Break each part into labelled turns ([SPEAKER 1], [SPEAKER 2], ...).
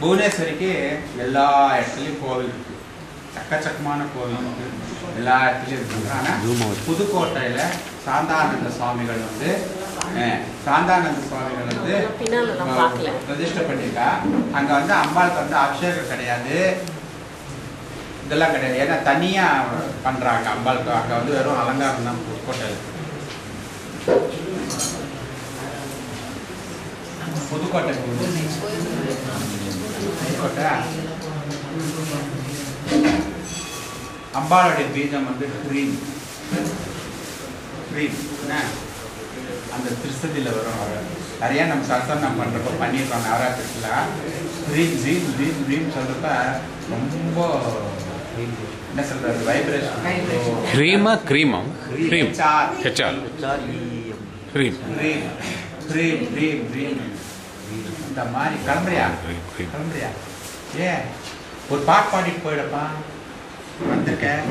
[SPEAKER 1] புவனேஸ்வரிக்கு எல்லா இடத்துலையும் கோவில் இருக்குது, சக்கச்சக்கமான கோவில் இருக்குது, எல்லா இடத்துலையும் இருக்குது. ஆனால் புதுக்கோட்டையில் சாந்தானந்த சுவாமிகள் வந்து பிரதிஷ்டை பண்ணியிருக்கா. அங்கே வந்து அம்பாளுக்கு வந்து அபிஷேகம் கிடையாது, இதெல்லாம் கிடையாது. ஏன்னா தனியாக பண்ணுறாங்க அம்பாளுக்கு. அங்கே வந்து வெறும் அலங்காரம் தான் புதுக்கோட்டையில். புதுக்கோட்டை புதுக்கோட்டை அம்பாளுடைய பீஜம் வந்து க்ரீம் என்ன அந்த திருஷ்டியில் வரும். நிறையா நம்ம சரசனம் பண்ணுறப்போ பண்ணியிருக்கோம் நவராத்திரியில். க்ரீம் க்ரீம் க்ரீம் க்ரீம் சொல்கிறப்ப ரொம்ப என்ன சொல்கிறது vibration.
[SPEAKER 2] Crema crema cream
[SPEAKER 1] cream cream cream cream cream இந்த மாதிரி கிளம்புறியா ஏன் ஒரு பாட்டு பாடிட்டு போயிடப்பா. வந்திருக்கேன்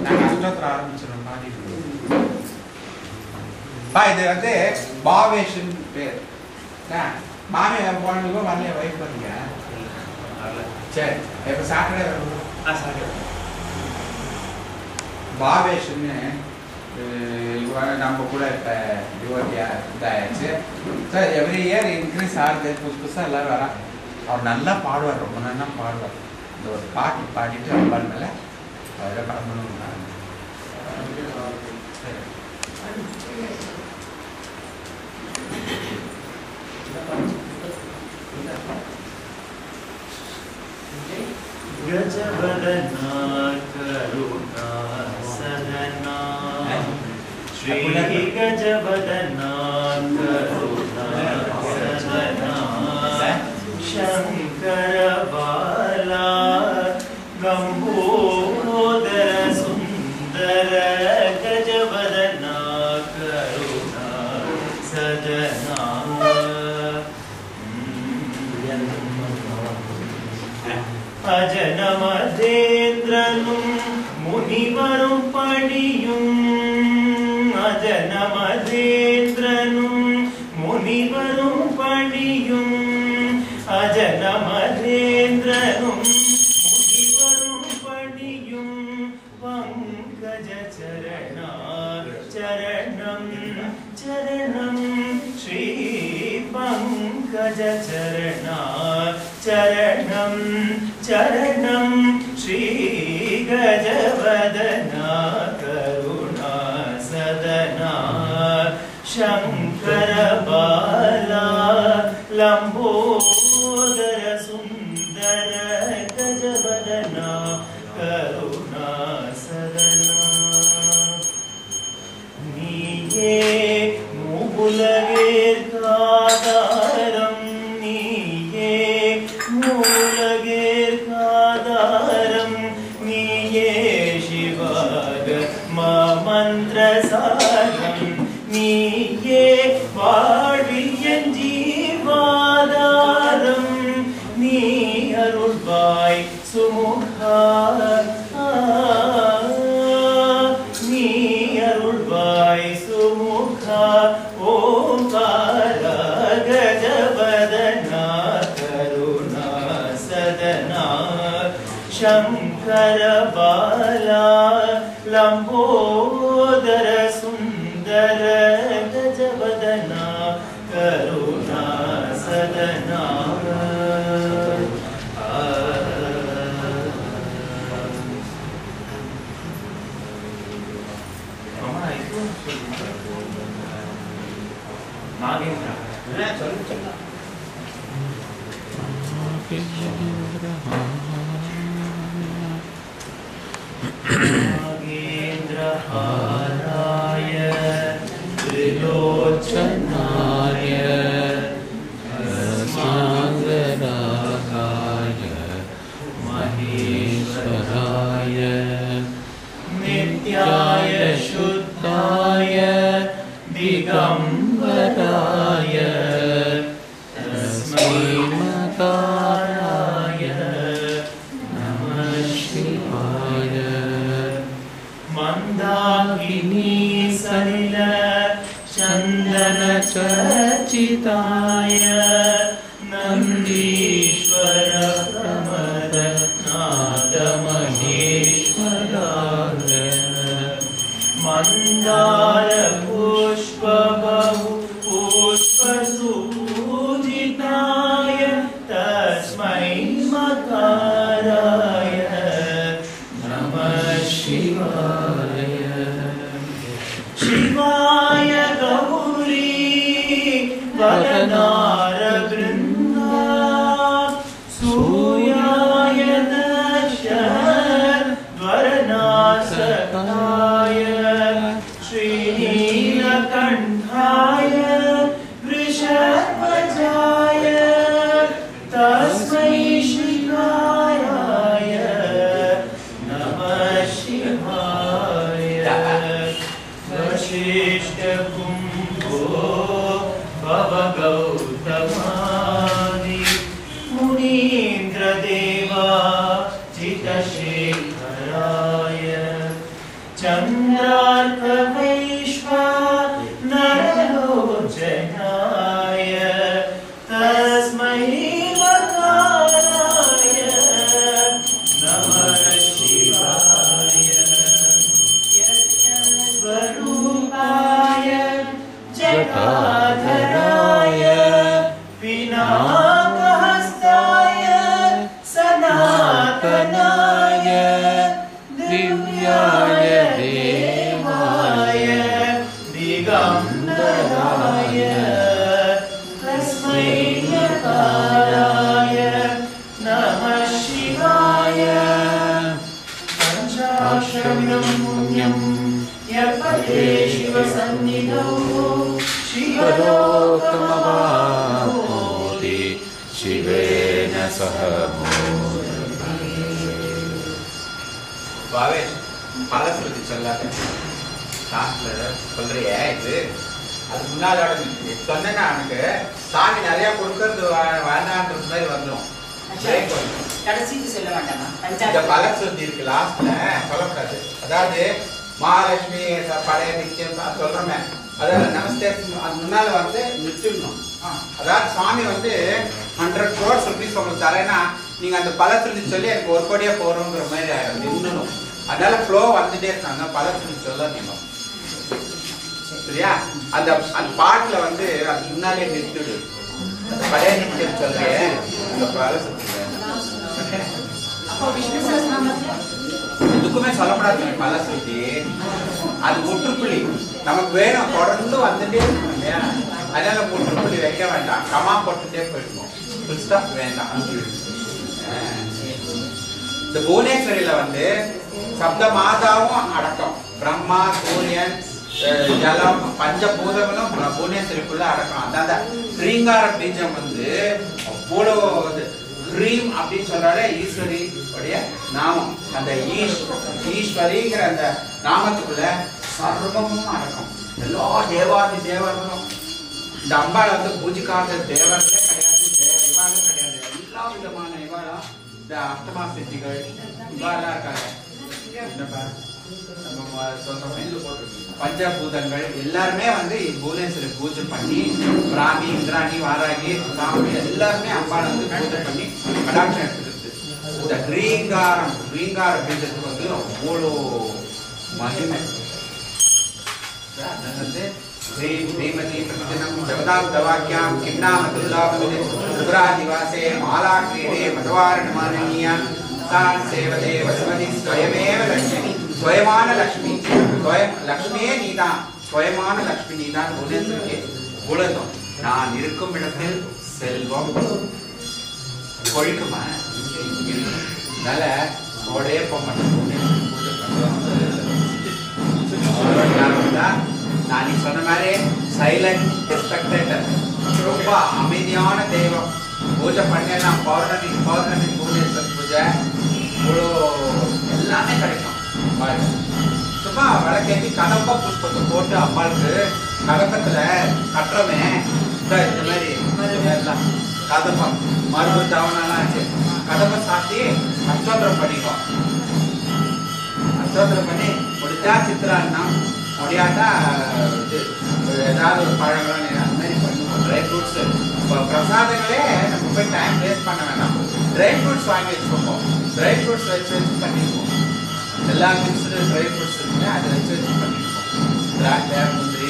[SPEAKER 1] நாங்கள் அஷ்டோத்திரம் ஆரம்பிச்சிடும் பாடிட்டு. இது வந்து பாவேஷன் பேர். மாமி போனதுக்கும் வரலையா வைஃப் பண்ணீங்க? சரி இப்போ சாட்டர்டே பாவேஷன்னு நம்ம கூட இப்போ டிவோட்டியாக இதாகிடுச்சு. சார் எவ்ரி இயர் இன்க்ரீஸ் ஆகுது, புதுசாக எல்லோரும் வரா. அவர் நல்லா பாடுவார், ரொம்ப நல்லா பாடுவார். இந்த ஒரு பாட்டு பாடிட்டு அம்பாள் மேலே அவரை கிளம்பணும்.
[SPEAKER 3] गजवदना करुणा सदना श्री गजवदना करुणा सदना शंकर बाला गंभोदर सुंदर गजवदना करुणा सदना अजनमदेन्द्रनुम मुनिवरुम पणियुम अजनमदेन्द्रनुम मुनिवरुम पणियुम अजनमदेन्द्रनुम मुनिवरुम पणियुम पंकज चरणा चरणम चरणम श्री पंकज चरणा चरणम चरणम श्री गजवदना करुणा सदना शंकर बाला लंबोदर सुंदर गजवदना करुणा सदना नीये मुगुलगे कादारम नीये मूलगेर कादारम नीये शिवाग मंत्र सारम नीये वाडियन जीवादारम नी अरुள்வாய் सुमुखा नी अरुள்வாய் सुमुखा ओंकार गजवदना करुणा सदना शंकर बाला लंबोदर सुंदर गजवदना करुणा सदना नागेंद्र नागेन्द्रहाराय त्रिलोचनाय सागराय महेश्वराय नित्याय शुद्धाय दिगंबराय तस्मै मकाराय नमः शिवाय मंदाकिनी सलिल चंदन चर्चिताय नंदीश्वर प्रियकाराय नमः शिवाय पञ्चाक्षरं पुण्यं यपते शिवसन्निधौ शिवलोकमवाप्नोति शिवेन सह
[SPEAKER 1] பாவேஷ் பலஸ்ருதி சொல்லாத லாஸ்ட்ல சொல்றியே இது அது முன்னால சொன்னேன்னா எனக்கு சாமி நிறைய கொடுக்கறது வேண்டான்ற மாதிரி வந்துடும்.
[SPEAKER 4] கடைசிக்கு சொல்ல வேண்டாமா?
[SPEAKER 1] இந்த பலஸ்ருதி இருக்கு லாஸ்ட்ல சொல்லக்கூடாது. அதாவது மகாலட்சுமி பழைய நித்தியம் சொல்றோமே அதாவது நமஸ்தே அது முன்னால வந்து நிறுத்திடணும். அதாவது சுவாமி வந்து 100 crores rupees உங்களுக்கு தரேன்னா நீங்க அந்த பலஸ்ருதி சொல்லி எனக்கு 1 கோடியா போறோங்கிற மாதிரி ஆயிடும் நின்னுடும். அதனால ஃப்ளோ வந்துட்டே இருக்காங்க பலஸ்ருதி சொல்லாதீங்க சரியா? அந்த அந்த பாட்டுல வந்து அது முன்னாலே நிறுத்திடு. பழைய நித்தியம் சொல்றேன் அந்த பலஸ்ருதி எதுக்குமே சொல்லக்கூடாது பலஸ்ருதி. அது முற்றுப்புள்ளி நமக்கு வேணும் தொடர்ந்து வந்துட்டே இருக்கணும் இல்லையா? அதனால முற்றுப்புள்ளி வைக்க வேண்டாம், கமா போட்டுட்டே போயிடணும். ஃபுல் ஸ்டாப் வேண்டாம். இந்த புவனேஸ்வரியில வந்து சப்த மாதாவும் அடக்கம். பிரம்மா சூரியன் ஜலம் பஞ்சபூதங்களும் புவனேஸ்வரிக்குள்ள அடக்கம். அதான் ஸ்ரீங்கார பீஜம் வந்து அவ்வளோ ஹ்ரீம் அப்படின்னு சொல்றாலே ஈஸ்வரி உடைய நாமம். அந்த ஈஸ்வரிங்கிற அந்த நாமத்துக்குள்ள சர்வமும் அடக்கம். எல்லா தேவாதி தேவர்களும் இந்த அம்பாளை வந்து பூஜிக்காத தேவர்களே கிடையாது, இவாளும் கிடையாது. எல்லா விதமான இவாளும் இந்த அஷ்டமா சித்திகள் இவாளா இருக்காங்க. என்னப்பா நம்ம சொல்றோமே பஞ்சபூதங்கள் எல்லாருமே வந்து புவனேஸ்வரி பூஜை பண்ணி பிராமி இந்திராணி வாராகி சாமி எல்லாருமே அம்பாளை வந்து பூஜை பண்ணி கடாட்சம் எடுத்துருக்கு. இந்த ரீங்கார பீஜத்துக்கு வந்து அவ்வளோ மகிமை. வந்து ஸ்ரீமதி பிரதிதினம் ஜகதாப்தவாக்யாம் கிம்நாம துர்லாபமிதி ருத்ராதிவாசே மாலா கிரீடே மதவாரணமானீயா தான் சேவதே வசுமதி ஸ்வயமேவ லக்ஷ்மி ஸ்வயமான லக்ஷ்மி லக்ஷ்மியே நீதான், ஸ்வயமான லக்ஷ்மி நீதான். புவனேஸ்வரிக்கு உலகம் நான் இருக்கும் இடத்தில் செல்வம் கொழிக்குமா? அதனால கோடே போக மாட்டேன். நான் நீ சொன்ன மாதிரி சைலண்ட் ஸ்பெக்டேட்டர், ரொம்ப அமைதியான தெய்வம். பூஜை பண்ணேன்னா பௌர்ணமி புவனேஸ்வரி பூஜை இவ்வளோ எல்லாமே கிடைக்கும். சும்மா விளக்கேற்றி கதம்ப புஷ்பத்தை போட்டு அம்பாளுக்கு கடப்பத்துல கட்டுறமே இந்த மாதிரி கதம்பம் மரும்பு தவணெல்லாம் ஆச்சு. கதம்ப சாத்தி அஷ்டோத்திரம் பண்ணிக்குவோம். அஷ்டோத்திரம் பண்ணி முடிஞ்சா சித்திரான்னா முடியாட்டா இது ஏதாவது ஒரு பழங்கள் அந்த மாதிரி பண்ணுவோம். ட்ரை ஃப்ரூட்ஸ் பிரசாதங்களே நம்ம போய் டைம் வேஸ்ட் பண்ண வேண்டாம். ட்ரை ஃப்ரூட்ஸ் வாங்கி வச்சுருப்போம். ட்ரை ஃப்ரூட்ஸ் வச்சு பண்ணிக்குவோம். எல்லா மிக்ஸ்டு ட்ரை ஃப்ரூட்ஸ் இருக்குல்ல அதை வச்சு பண்ணிக்குவோம். திராட்சை முந்திரி